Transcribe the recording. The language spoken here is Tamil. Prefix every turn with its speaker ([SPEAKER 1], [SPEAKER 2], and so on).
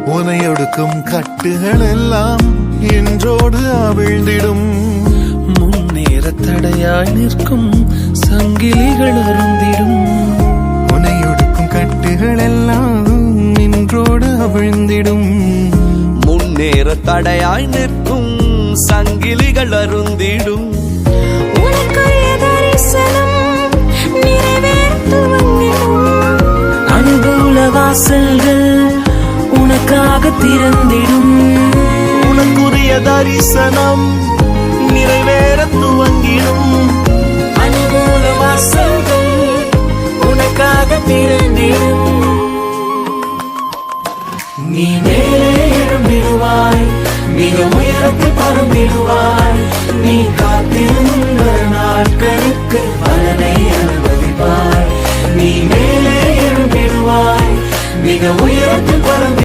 [SPEAKER 1] உனையொடுக்கும் கட்டுகள் எல்லாம் இன்றோடு அவிழ்ந்திடும்.
[SPEAKER 2] முன்னேற தடையாய் நிற்கும் சங்கிலிகள் அருந்திடும்.
[SPEAKER 1] உனையொடுக்கும் கட்டுகள் எல்லாம் இன்றோடு அவிழ்ந்திடும்.
[SPEAKER 2] முன்னேற தடையாய் நிற்கும் சங்கிலிகள் அருந்திடும். அனுகூல வாசல்கள் உனக்காக திறந்திடும்.
[SPEAKER 1] உனக்குரிய தரிசனம் நிறைவேற துவங்கிடும்.
[SPEAKER 2] அனுகூல வாசல்கள் உனக்காக திறந்திடும். நீ மேலே எழும்பிடுவாய், மிக உயரத்தில் பறந்திடுவாய். நீ காத்திருந்த நாட்களுக்கு பலனை அனுபவிப்பாய். நீ மேலே எழும்பிடுவாய், மிக உயரத்தில் பறந்து